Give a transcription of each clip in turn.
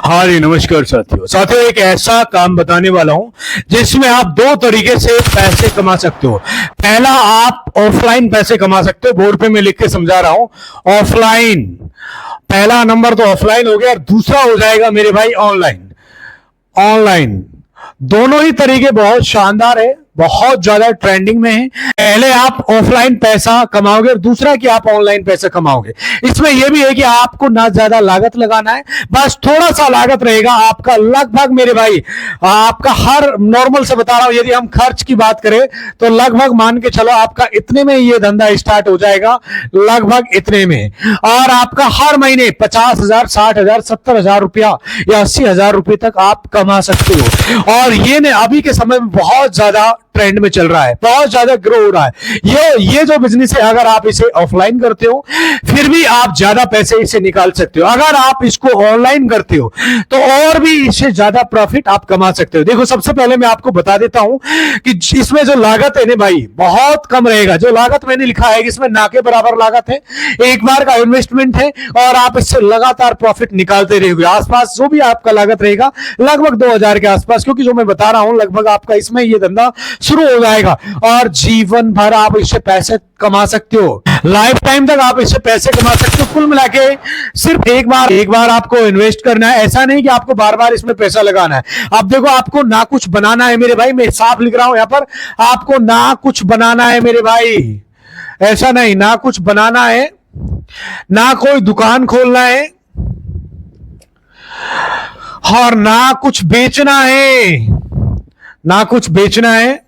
हाँ जी, नमस्कार साथियों एक ऐसा काम बताने वाला हूं जिसमें आप दो तरीके से पैसे कमा सकते हो। पहला, आप ऑफलाइन पैसे कमा सकते हो। बोर्ड पे मैं लिख के समझा रहा हूं, ऑफलाइन। पहला नंबर तो ऑफलाइन हो गया और दूसरा हो जाएगा मेरे भाई ऑनलाइन। ऑनलाइन दोनों ही तरीके बहुत शानदार है, बहुत ज्यादा ट्रेंडिंग में है। पहले आप ऑफलाइन पैसा कमाओगे और दूसरा कि आप ऑनलाइन पैसा कमाओगे। इसमें यह भी है कि आपको ना ज्यादा लागत लगाना है, बस थोड़ा सा लागत रहेगा आपका। लगभग मेरे भाई आपका हर नॉर्मल से बता रहा हूं, यदि हम खर्च की बात करें तो लगभग मान के चलो आपका इतने में ये धंधा स्टार्ट हो जाएगा, लगभग इतने में। और आपका हर महीने 50,000, 60,000, 70,000 रुपया या 80,000 रुपए तक आप कमा सकते हो। और ये ने अभी के समय में बहुत ज्यादा ट्रेंड में चल रहा है, बहुत ज्यादा ग्रो हो रहा है। ये जो बिजनेस है, अगर आप इसे ऑफलाइन करते हो फिर भी आप ज्यादा पैसे इसे निकाल सकते हो। अगर आप इसको ऑनलाइन करते हो तो और भी इससे ज्यादा प्रॉफिट आप कमा सकते हो। देखो, सबसे पहले मैं आपको बता देता हूं कि इसमें जो लागत है ना भाई, बहुत कम रहेगा। जो लागत मैंने लिखा है इसमें ना के बराबर लागत है, एक बार का इन्वेस्टमेंट है और आप इससे लगातार प्रॉफिट निकालते रहोगे। आसपास जो भी आपका लागत रहेगा लगभग 2,000 के आसपास, क्योंकि जो मैं बता रहा हूं लगभग आपका इसमें ये धंधा शुरू हो जाएगा और जीवन भर आप इससे पैसे कमा सकते हो। लाइफ टाइम तक आप इससे पैसे कमा सकते हो। कुल मिला के सिर्फ एक बार आपको इन्वेस्ट करना है, ऐसा नहीं कि आपको बार बार इसमें पैसा लगाना है। अब देखो, आपको ना कुछ बनाना है मेरे भाई, मैं साफ लिख रहा हूं यहां पर, आपको ना कुछ बनाना है मेरे भाई, ऐसा नहीं, ना कुछ बनाना है, ना कोई दुकान खोलना है और ना कुछ बेचना है, ना कुछ बेचना है।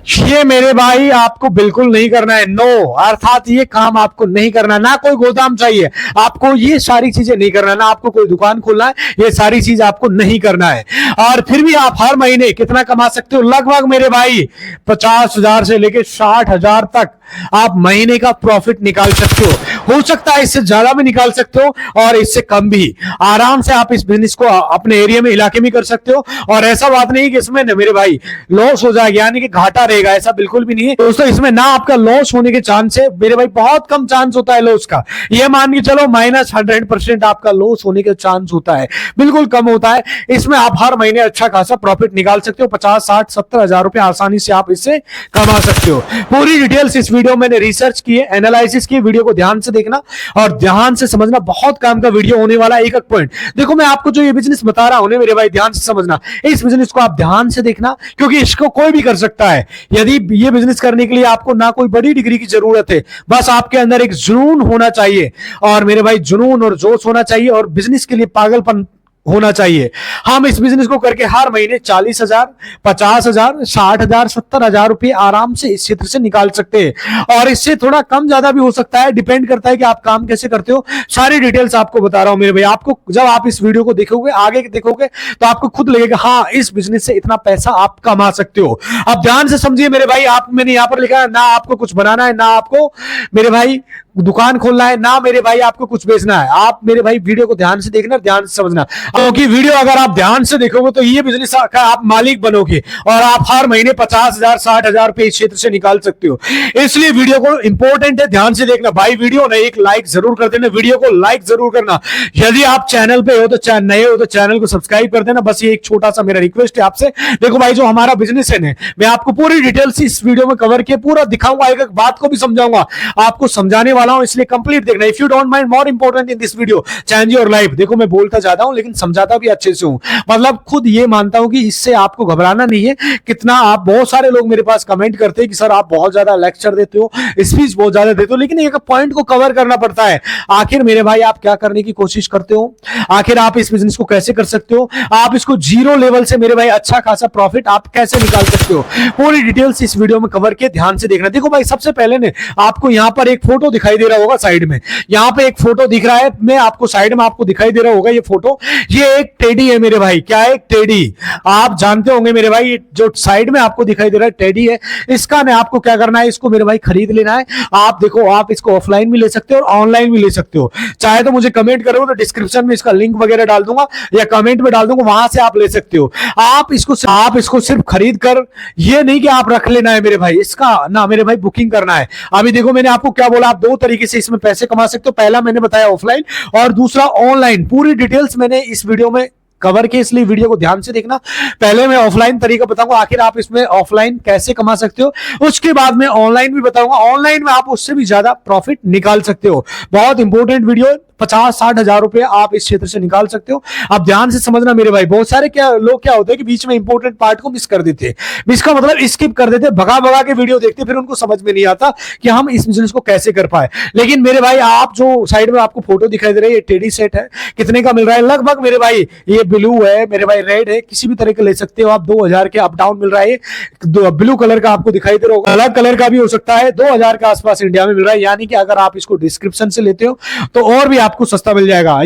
ये मेरे भाई आपको बिल्कुल नहीं करना है। नो, अर्थात ये काम आपको नहीं करना, ना कोई गोदाम चाहिए आपको, ये सारी चीजें नहीं करना, ना आपको कोई दुकान खोलना है, ये सारी चीज आपको नहीं करना है। और फिर भी आप हर महीने कितना कमा सकते हो? लगभग मेरे भाई 50,000 से लेके 60,000 तक आप महीने का प्रॉफिट निकाल सकते हो सकता है इससे ज्यादा भी निकाल सकते हो और इससे कम भी। आराम से आप इस बिजनेस को अपने एरिया में, इलाके में कर सकते हो। और ऐसा बात नहीं कि इसमें मेरे भाई लॉस हो जाएगा, यानी कि घाटा रहेगा, ऐसा बिल्कुल भी नहीं है दोस्तों। इसमें ना आपका लॉस होने के चांस है मेरे भाई, बहुत कम चांस होता है लॉस का। ये मान के चलो -100% आपका लॉस होने का चांस होता है, बिल्कुल कम होता है। इसमें आप हर महीने अच्छा खासा प्रॉफिट निकाल सकते हो। 50, 60, 70,000 रुपए आसानी से आप इससे कमा सकते हो। पूरी डिटेल्स इस वीडियो मैंने रिसर्च की है, एनालिसिस की, वीडियो को ध्यान से देखना और ध्यान से समझना। बहुत काम का वीडियो होने वाला है, एक एक पॉइंट। देखो, मैं आपको जो ये बिजनेस बता रहा हूं मेरे भाई, ध्यान से समझना। इस बिजनेस को आप ध्यान से देखना, क्योंकि इसको कोई भी कर सकता है। यदि ये बिजनेस करने के लिए आपको ना कोई बड़ी डिग्री की जरूरत है, बस आपके अंदर एक जुनून होना चाहिए और मेरे भाई जुनून और जोश होना चाहिए और बिजनेस के लिए पागलपन होना चाहिए। हम इस बिजनेस को करके हर महीने 40,000, 50,000, 60,000, 70,000 रुपए आराम से इस क्षेत्र से निकाल सकते हैं। और इससे थोड़ा कम ज्यादा भी हो सकता है, डिपेंड करता है कि आप काम कैसे करते हो। सारी डिटेल्स आपको बता रहा हूं मेरे भाई। आपको जब आप इस वीडियो को देखोगे, आगे देखोगे, तो आपको खुद लगेगा हाँ, इस बिजनेस से इतना पैसा आप कमा सकते हो। अब ध्यान से समझिए मेरे भाई, आप, मैंने यहां पर लिखा है, ना आपको कुछ बनाना है, ना आपको मेरे भाई दुकान खोलना है, ना मेरे भाई आपको कुछ बेचना है। आप मेरे भाई वीडियो को ध्यान से देखना, ध्यान से समझना, क्योंकि वीडियो अगर आप ध्यान से देखोगे तो ये बिजनेस का आप मालिक बनोगे और आप हर महीने 50,000, 60,000 रुपए इस क्षेत्र से निकाल सकते हो। इसलिए वीडियो को इंपॉर्टेंट है, ध्यान से देखना भाई। वीडियो ने एक लाइक जरूर कर देना, वीडियो को लाइक जरूर करना। यदि आप चैनल पे हो तो नए हो तो चैनल को सब्सक्राइब कर देना। बस ये एक छोटा सा मेरा रिक्वेस्ट है आपसे। देखो भाई, जो हमारा बिजनेस है ना, मैं आपको पूरी डिटेल्स इस वीडियो में कवर किए, पूरा दिखाऊंगा, एक एक बात को भी समझाऊंगा, आपको समझाने वाला हूं, इसलिए कंप्लीट देखना। If you don't mind, more important in this video, change your life. देखो, मैं बोलता जाता हूं लेकिन समझाता भी अच्छे से हूं। मतलब खुद ये मानता हूं कि इससे आपको घबराना नहीं है। कितना आप, बहुत सारे लोग मेरे पास कमेंट करते हैं कि सर आप बहुत ज्यादा लेक्चर देते हो, स्पीच बहुत ज्यादा देते हो, लेकिन एक पॉइंट को कवर करना पड़ता है। आखिर मेरे भाई आप क्या करने की कोशिश करते हो? आखिर आप इस बिजनेस को कैसे कर सकते हो? आप इसको जीरो लेवल से मेरे भाई अच्छा खासा प्रॉफिट आप कैसे निकाल सकते हो? पूरी डिटेल्स इस वीडियो में कवर के, ध्यान से देखना। देखो भाई, सबसे पहले ने आपको यहां पर एक फोटो दिखाई दे रहा होगा साइड में, यहां पे एक फोटो दिख रहा है, मैं आपको साइड में आपको दिखाई दे रहा होगा ये फोटो। ये एक टेडी है मेरे भाई। क्या है? एक टेडी। आप जानते होंगे मेरे भाई, जो साइड में आपको दिखाई दे रहा है टेडी है, इसका ना आपको क्या करना है, इसको मेरे भाई खरीद लेना है। आप देखो, आप इसको ऑफलाइन भी ले सकते हो और ऑनलाइन भी ले सकते हो। चाहे तो मुझे कमेंट करो, तो डिस्क्रिप्शन में इसका लिंक वगैरह डाल दूंगा या कमेंट में डाल दूंगा, वहां से आप ले सकते हो। आप इसको सिर्फ खरीद कर, ये नहीं कि आप रख लेना है मेरे भाई, इसका ना मेरे भाई बुकिंग करना है। अभी देखो मैंने आपको क्या बोला, आप दो तरीके से इसमें पैसे कमा सकते हो। पहला मैंने बताया ऑफलाइन और दूसरा ऑनलाइन। पूरी डिटेल्स मैंने इस वीडियो में कवर के, इसलिए वीडियो को ध्यान से देखना। पहले मैं ऑफलाइन तरीका बताऊंगा, आखिर आप इसमें ऑफलाइन कैसे कमा सकते हो। उसके बाद मैं ऑनलाइन भी बताऊंगा, ऑनलाइन में आप उससे भी ज्यादा प्रॉफिट निकाल सकते हो। बहुत इंपॉर्टेंट वीडियो, 50-60 हजार रुपए आप इस क्षेत्र से निकाल सकते हो। आप ध्यान से समझना मेरे भाई। बहुत सारे लोग क्या होते हैं कि बीच में इंपॉर्टेंट पार्ट को मिस कर देते हैं, मिस का मतलब स्किप कर देते, भगा भगा के वीडियो देखते, फिर उनको समझ में नहीं आता कि हम इस बिजनेस को कैसे कर पाए। लेकिन मेरे भाई, आप जो साइड में आपको फोटो दिखाई दे रही है, ये टेडी सेट है, कितने का मिल रहा है? लगभग मेरे भाई ये ब्लू है मेरे भाई, रेड है, किसी भी तरह का ले सकते हो आप। 2000 के अप डाउन मिल रहा है। ब्लू कलर का आपको दिखाई दे रहा होगा, अलग कलर का भी हो सकता है। 2000 के आसपास इंडिया में मिल रहा है, यानी कि अगर आप इसको डिस्क्रिप्शन से लेते हो तो और भी आपको सस्ता मिल जाएगा।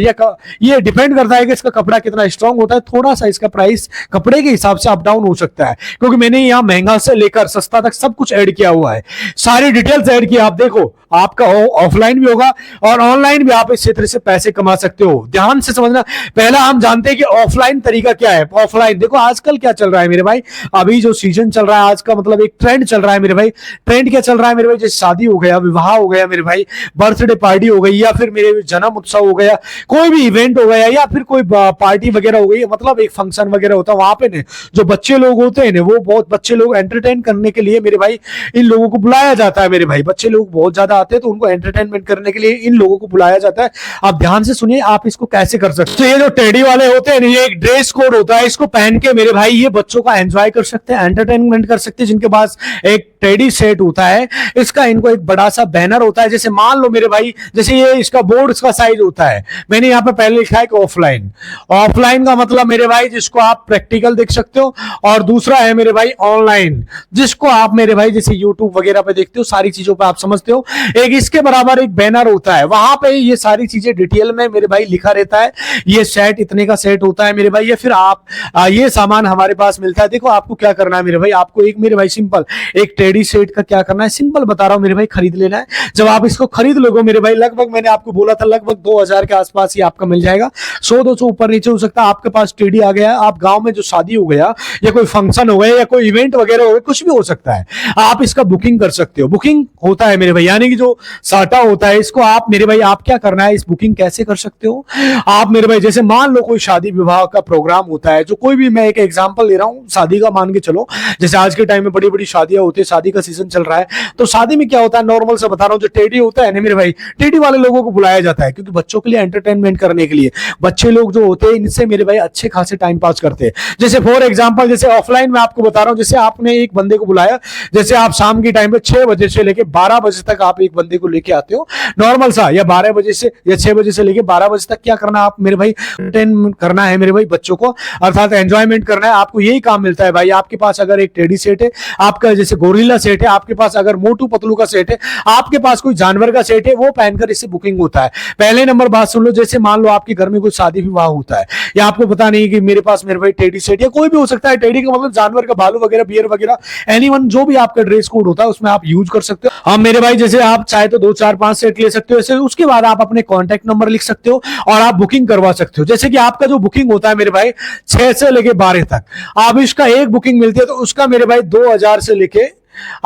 ये डिपेंड करता है कि इसका कपड़ा कितना स्ट्रांग होता है। थोड़ा सा इसका प्राइस कपड़े के हिसाब से अप डाउन हो सकता है, क्योंकि मैंने यहां महंगा से लेकर सस्ता तक सब कुछ ऐड किया हुआ है, सारी डिटेल्स ऐड किया। आप देखो, आपका ऑफलाइन भी होगा और ऑनलाइन भी आप इस क्षेत्र से पैसे कमा सकते हो। ध्यान से समझना। पहला हम जानते हैं कि ऑफलाइन तरीका क्या है। ऑफलाइन देखो आजकल क्या चल रहा है मेरे भाई, अभी जो सीजन चल रहा है आज का, मतलब एक ट्रेंड चल रहा है मेरे भाई। ट्रेंड क्या चल रहा है मेरे भाई? जैसे शादी हो गया, विवाह हो गया मेरे भाई, बर्थडे पार्टी हो गई, या फिर मेरे जन्म उत्सव हो गया, कोई भी इवेंट हो गया, या फिर कोई पार्टी वगैरह हो गई, मतलब एक फंक्शन वगैरह होता है, वहां पे ने जो बच्चे लोग होते हैं वो बहुत बच्चे लोग एंटरटेन करने के लिए मेरे भाई इन लोगों को बुलाया जाता है मेरे भाई। बच्चे लोग बहुत ज्यादा आते हैं तो उनको एंटरटेनमेंट करने के लिए इन लोगों को बुलाया जाता है। आप ध्यान से सुनिए, आप इसको कैसे कर सकते हैं। ये जो टेडी वाले होते हैं, ये एक ड्रेस कोड होता है, इसको पहन के मेरे भाई ये बच्चों का एंजॉय कर सकते हैं, एंटरटेनमेंट कर सकते हैं। जिनके पास एक टेडी सेट होता है, इसका इनको एक बड़ा सा बैनर होता है। जैसे मान लो मेरे भाई, जैसे ये इसका बोर्ड का साइज होता है, मैंने यहाँ पे पहले लिखा है कि ऑफलाइन। ऑफलाइन का मतलब मेरे भाई जिसको आप प्रैक्टिकल देख सकते हो, और दूसरा है मेरे भाई ऑनलाइन, जिसको आप मेरे भाई जैसे यूट्यूब वगैरह पे देखते हो, सारी चीजों पे आप समझते हो। एक इसके बराबर एक बैनर होता है, वहां पे ये सारी चीजें डिटेल में मेरे भाई लिखा रहता है। ये सेट इतने का सेट होता है मेरे भाई, या फिर आप ये सामान हमारे पास मिलता है। देखो आपको क्या करना है मेरे भाई, आपको एक मेरे भाई सिंपल एक टेडी सेट का क्या करना है, सिंपल बता रहा हूं मेरे भाई, खरीद लेना है। जब आप इसको खरीद लोगे मेरे भाई, लगभग मैंने आपको बोला था लगभग 2000 के आसपास ही आपका मिल जाएगा। 100-200 ऊपर नीचे हो सकता है। आपके पास टेडी आ गया, आप गांव में जो शादी हो गया, या कोई फंक्शन हो गया, या कोई इवेंट वगैरह हो गया, कुछ भी हो सकता है, आप इसका बुकिंग कर सकते हो। बुकिंग होता है मेरे भाई, यानी कि जो साटा होता है, इसको आप मेरे भाई, आप क्या करना है, इस बुकिंग कैसे कर सकते हो आप मेरे भाई? जैसे मान लो कोई शादी विवाह का प्रोग्राम होता है, जो कोई भी, मैं एक एग्जांपल ले रहा हूं शादी का, मान के चलो जैसे आज के टाइम में बड़ी बड़ी शादियां होती है, शादी का सीजन चल रहा है, तो शादी में क्या होता है, नॉर्मल से बता रहा हूं, जो टेडी होता है ना मेरे भाई, टेडी वाले लोगों को बुलाया जाता है, क्योंकि बच्चों के लिए एंटरटेनमेंट करने के लिए। बच्चे लोग जो होते हैं, इनसे मेरे भाई अच्छे खासे टाइम पास करते हैं। जैसे फॉर एग्जांपल, जैसे ऑफलाइन में आपको बता रहा हूं, जैसे आपने एक बंदे को बुलाया, जैसे आप शाम की टाइम पे 6 बजे से लेके 12 बजे तक आप एक बंदे को लेके आते हो नॉर्मल सा, या 12 बजे से या 6 बजे से लेके 12 बजे तक क्या करना आप मेरे भाई, एंटरटेन करना है मेरे भाई बच्चों को, अर्थात एंजॉयमेंट करना है। आपको यही काम मिलता है भाई। आपके पास अगर एक टेडी सेट है, आपका जैसे गोरिल्ला सेट है, आपके पास अगर मोटू पतलू का सेट है, आपके पास कोई जानवर का सेट है, वो पहनकर इससे बुकिंग होता है। पहले नंबर बात सुन लो, जैसे मान लो आपके घर में कोई शादी विवाह होता है, या आपको पता नहीं कि मेरे पास मेरे भाई टेडी सेट, या कोई भी हो सकता है, टेडी का मतलब जानवर का भालू वगैरह, बियर वगैरह, एनीवन, जो भी आपका ड्रेस कोड होता है उसमें आप यूज कर सकते हो। हम मेरे भाई जैसे आप चाहे तो 2, 4, 5 सेट ले सकते हो ऐसे। उसके बाद आप अपने कॉन्टैक्ट नंबर लिख सकते हो और आप बुकिंग करवा सकते हो। जैसे कि आपका जो बुकिंग होता है मेरे भाई 6 से लेके 12 तक, आप इसका एक बुकिंग मिलती है तो उसका मेरे भाई 2000 से लेके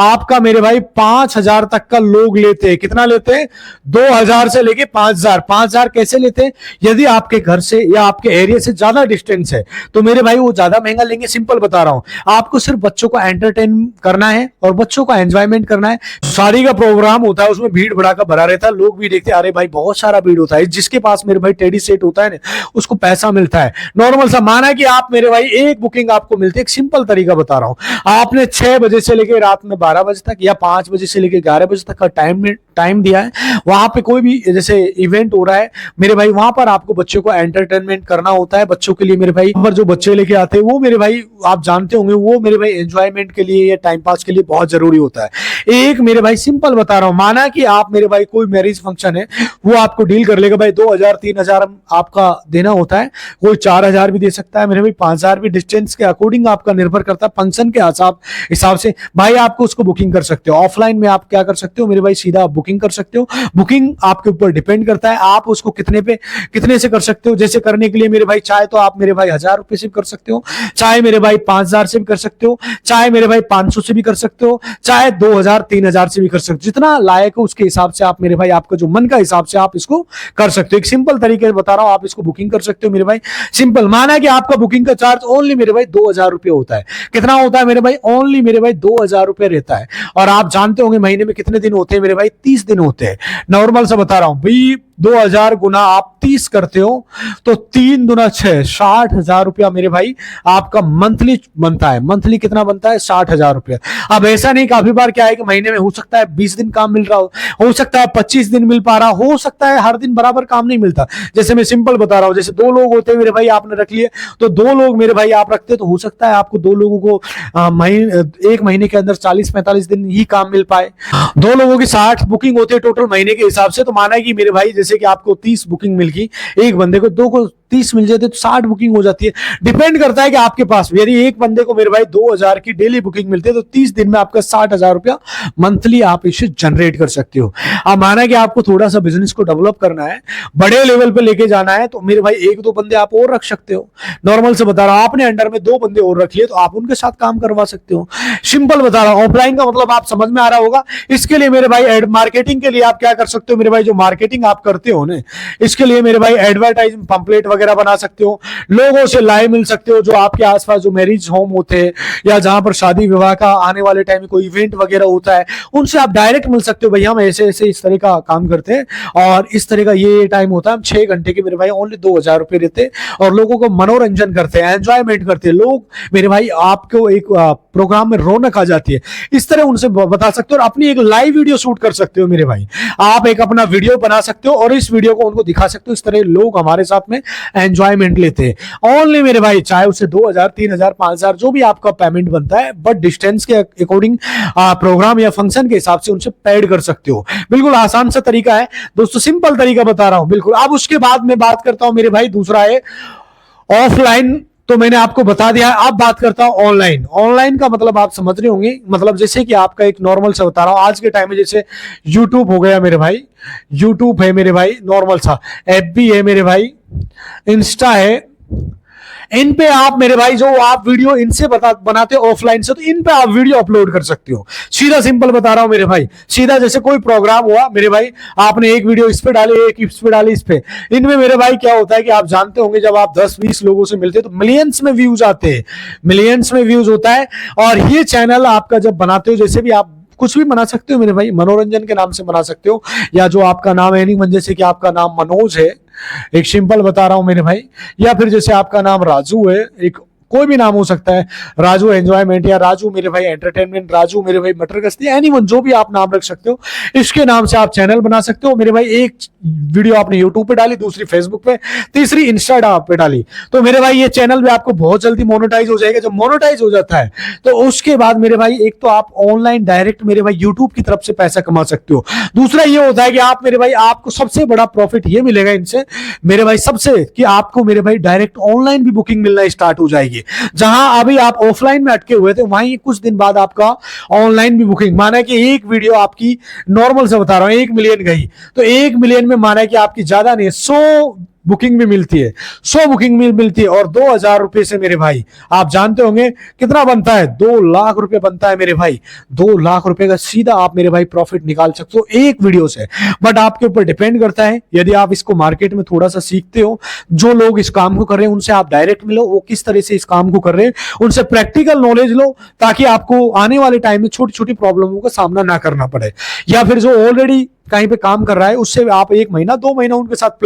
आपका मेरे भाई 5000 तक का लोग लेते हैं। कितना लेते हैं? 2000 से लेके 5000। 5000 कैसे लेते हैं? यदि आपके घर से या आपके एरिया से ज्यादा डिस्टेंस है तो मेरे भाई वो ज्यादा महंगा लेंगे। सिंपल बता रहा हूं, आपको सिर्फ बच्चों को एंटरटेन करना है और बच्चों का एंजॉयमेंट करना है। शादी का प्रोग्राम होता है, उसमें भीड़ भड़ाका भरा रहता है, लोग भी देखते हैं, अरे भाई बहुत सारा भीड़ होता है। जिसके पास मेरे भाई टेडी सेट होता है ना, उसको पैसा मिलता है। नॉर्मल सा माना कि आप मेरे भाई एक बुकिंग आपको मिलती है। एक सिंपल तरीका बता रहा हूं, आपने 6 बजे से लेकर रात में 12 बजे तक या 5 बजे से लेकर 11 बजे तक का टाइम टाइम दिया है, वहां पे कोई भी जैसे इवेंट हो रहा है मेरे भाई, वहां पर आपको बच्चों को एंटरटेनमेंट करना होता है। बच्चों के लिए मेरे भाई पर जो बच्चे लेके आते हैं वो मेरे भाई आप जानते होंगे, वो मेरे भाई एंजॉयमेंट के लिए या टाइम पास के लिए बहुत जरूरी होता है। एक मेरे भाई सिंपल बता रहा हूं, माना कि आप मेरे भाई कोई मैरिज फंक्शन है, वो आपको डील कर लेगा भाई 2000 3000 आपका देना होता है, कोई 4000 भी दे सकता है मेरे भाई, 5000 भी, डिस्टेंस के अकॉर्डिंग आपका निर्भर करता है, फंक्शन के हिसाब से भाई आपको उसको बुकिंग कर सकते हो। ऑफलाइन में आप क्या कर सकते हो मेरे भाई, सीधा आप बुकिंग कर सकते हो। बुकिंग आपके ऊपर डिपेंड करता है, आप उसको कितने से कर सकते हो। जैसे करने के लिए मेरे भाई चाहे तो आप मेरे भाई 1000 रुपए से भी कर सकते हो, चाहे मेरे भाई 5000 से भी कर सकते हो, चाहे मेरे भाई 500 से भी कर सकते हो, चाहे 2000 3000 से भी कर सकते हो। जितना लायक हो उसके हिसाब से आप मेरे भाई, आपका जो मन का हिसाब से आप इसको कर सकते हो। एक सिंपल तरीके से बता रहा हूं, आप इसको बुकिंग कर सकते हो मेरे भाई। सिंपल माना कि आपका बुकिंग का चार्ज ओनली मेरे भाई 2000 रुपए होता है। कितना होता है मेरे भाई? ओनली मेरे भाई 2000 रुपए रहता है। और आप जानते होंगे महीने में कितने दिन होते हैं मेरे भाई? 30 दिन होते हैं। नॉर्मल सा बता रहा हूं भाई, 2000 गुना आप 30 करते हो तो 3 दुना 6, 60,000 रुपया मेरे भाई आपका मंथली बनता है। मंथली कितना बनता है? 60,000 रुपया। अब ऐसा नहीं, काफी बार क्या है कि महीने में हो सकता है 20 दिन काम मिल रहा हो सकता है 25 दिन मिल पा रहा हो सकता है हर दिन बराबर काम नहीं मिलता। जैसे मैं सिंपल बता रहा हूं, जैसे 2 लोग होते हैं मेरे भाई, आपने रख लिए तो 2 लोग मेरे भाई आप रखते तो हो सकता है आपको 2 लोगों को एक महीने के अंदर 40-45 दिन ही काम मिल पाए। 2 लोगों की 60 बुकिंग होती है टोटल महीने के हिसाब से, तो माना कि मेरे भाई जैसे कि आपको 30 बुकिंग मिल गई, एक बंदे को 2 को 30 मिल जाते तो 60 बुकिंग हो जाती है। डिपेंड करता है कि आपके पास, यदि एक बंदे को मेरे भाई 2000 की डेली बुकिंग मिलती है तो 30 दिन में आपका 60,000 रुपया मंथली आप इसे जनरेट कर सकते हो। अब माना कि आपको थोड़ा सा बिजनेस को डेवलप करना है, बड़े लेवल पे लेके जाना है, तो मेरे भाई 1-2 बंदे आप और रख सकते हो। नॉर्मल से बता रहा हूं, आपने अंडर में 2 बंदे और रख लिए तो आप उनके साथ काम करवा सकते हो। सिंपल बता रहा हूं, ऑफलाइन का मतलब आप समझ में आ रहा होगा। इसके लिए मेरे भाई मार्केटिंग के लिए आप क्या कर सकते हो मेरे भाई, जो मार्केटिंग आप करते हो ना, इसके लिए मेरे भाई एडवर्टाइजिंग पंपलेट वगैरह बना सकते हो, लोगों से लाइव मिल सकते हो, जो आपके आसपास जो मैरिज होम होते हैं या जहां पर शादी विवाह का आने वाले टाइम में कोई इवेंट वगैरह होता है, उनसे आप डायरेक्ट मिल सकते हो। भैया हम ऐसे ऐसे इस तरह का काम करते हैं और इस तरह का ये टाइम होता है, हम 6 घंटे के मेरे भाई ओनली 2000 रुपए देते हैं और लोगों को मनोरंजन करते हैं, एंजॉयमेंट करते हैं लोग मेरे भाई। आपको एक प्रोग्राम में रौनक आ जाती है, इस तरह उनसे बता सकते हो और अपनी एक लाइव वीडियो शूट कर सकते हो मेरे भाई। आप एक अपना वीडियो बना सकते हो और इस वीडियो को उनको दिखा सकते हो। इस तरह लोग हमारे साथ में एंजॉयमेंट लेते हैं ओनली मेरे भाई, चाहे उसे 2000 3000 5000 जो भी आपका पेमेंट बनता है, बट डिस्टेंस के अकॉर्डिंग प्रोग्राम या फंक्शन के हिसाब से उनसे पेड कर सकते हो। बिल्कुल आसान सा तरीका है दोस्तों, सिंपल तरीका बता रहा हूं बिल्कुल। अब उसके बाद मैं बात करता हूं मेरे भाई, दूसरा है ऑफलाइन, तो मैंने आपको बता दिया है। अब बात करता हूं ऑनलाइन। ऑनलाइन का मतलब आप समझ रहे होंगे, मतलब जैसे कि आपका एक नॉर्मल सा बता रहा हूं, आज के टाइम में जैसे यूट्यूब हो गया मेरे भाई, यूट्यूब है मेरे भाई नॉर्मल सा, FB है मेरे भाई, इंस्टा है, इन पे आप मेरे भाई जो आप वीडियो इनसे बनाते हो ऑफलाइन से, तो इन पे आप वीडियो अपलोड कर सकते हो। सीधा सिंपल बता रहा हूं मेरे भाई, सीधा जैसे कोई प्रोग्राम हुआ मेरे भाई, आपने एक वीडियो इस पे डाली, एक इस पे डाली, इस पे, इनमें मेरे भाई क्या होता है कि आप जानते होंगे जब आप 10-20 लोगों से मिलते हैं तो मिलियंस में व्यूज आते हैं, मिलियंस में व्यूज होता है। और ये चैनल आपका जब बनाते हो, जैसे भी आप कुछ भी बना सकते हो मेरे भाई, मनोरंजन के नाम से बना सकते हो, या जो आपका नाम है नहीं, जैसे कि आपका नाम मनोज है, एक सिंपल बता रहा हूं मेरे भाई, या फिर जैसे आपका नाम राजू है, एक कोई भी नाम हो सकता है, राजू एंजॉयमेंट या राजू मेरे भाई एंटरटेनमेंट, राजू मेरे भाई मटर गश्ती, एनीवन जो भी आप नाम रख सकते हो, इसके नाम से आप चैनल बना सकते हो मेरे भाई। एक वीडियो आपने यूट्यूब पे डाली, दूसरी फेसबुक पे, तीसरी इंस्टाग्राम पे डाली, तो मेरे भाई ये चैनल भी आपको बहुत जल्दी मोनेटाइज हो जाएगा। जब मोनेटाइज हो जाता है तो उसके बाद मेरे भाई एक तो आप ऑनलाइन डायरेक्ट मेरे भाई यूट्यूब की तरफ से पैसा कमा सकते हो। दूसरा ये होता है कि आप मेरे भाई, आपको सबसे बड़ा प्रॉफिट ये मिलेगा इनसे मेरे भाई, सबसे कि आपको मेरे भाई डायरेक्ट ऑनलाइन भी बुकिंग मिलना स्टार्ट हो जाएगी। जहां अभी आप ऑफलाइन में अटके हुए थे, वहीं कुछ दिन बाद आपका ऑनलाइन भी बुकिंग, माना कि एक वीडियो आपकी नॉर्मल से बता रहा हूं 1 मिलियन गई, तो 1 मिलियन में माना कि आपकी ज्यादा नहीं 100 बुकिंग भी मिलती है, 100 बुकिंग भी मिलती है, और 2000 रुपए से मेरे भाई आप जानते होंगे कितना बनता है, 2 लाख रुपए बनता है मेरे भाई। 2 लाख रुपए का सीधा आप मेरे भाई प्रॉफिट निकाल सकते हो एक वीडियो से। बट आपके ऊपर डिपेंड करता है, यदि आप इसको मार्केट में थोड़ा सा सीखते हो, जो लोग इस काम को कर रहे हैं उनसे आप डायरेक्ट मिलो, वो किस तरह से इस काम को कर रहे हैं, उनसे प्रैक्टिकल नॉलेज लो, ताकि आपको आने वाले टाइम में छोटी छोटी प्रॉब्लमों का सामना ना करना पड़े। या फिर जो ऑलरेडी कहीं पे काम कर रहा है, उससे आप 1 महीना 2 महीना उनके साथ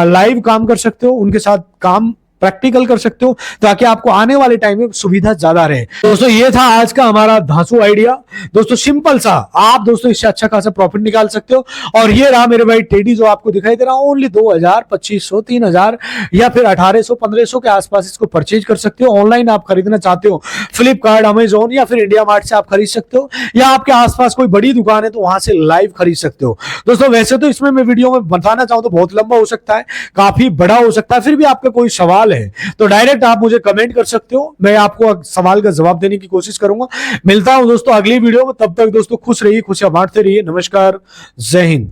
लाइव काम कर सकते हो, उनके साथ काम प्रैक्टिकल कर सकते हो, ताकि आपको आने वाले टाइम में सुविधा ज्यादा रहे। दोस्तों ये था आज का हमारा धांसू आइडिया। दोस्तों सिंपल सा, आप दोस्तों इससे अच्छा खासा प्रॉफिट निकाल सकते हो। और ये रहा मेरे भाई टेडी जो आपको दिखाई दे रहा है, ओनली 2000, 2500, 3000 या फिर 1800, 1500 के आसपास इसको परचेज कर सकते हो। ऑनलाइन आप खरीदना चाहते हो, फ्लिपकार्ट, अमेजोन या फिर इंडिया मार्ट से आप खरीद सकते हो, या आपके आसपास कोई बड़ी दुकान है तो वहां से लाइव खरीद सकते हो। दोस्तों वैसे तो इसमें मैं वीडियो में बताना चाहूं तो बहुत लंबा हो सकता है, काफी बड़ा हो सकता है, फिर भी आपका कोई सवाल है तो डायरेक्ट आप मुझे कमेंट कर सकते हो, मैं आपको सवाल का जवाब देने की कोशिश करूंगा। मिलता हूं दोस्तों अगली वीडियो में, तब तक दोस्तों खुश रहिए, खुशियां बांटते रहिए। नमस्कार, जय हिंद।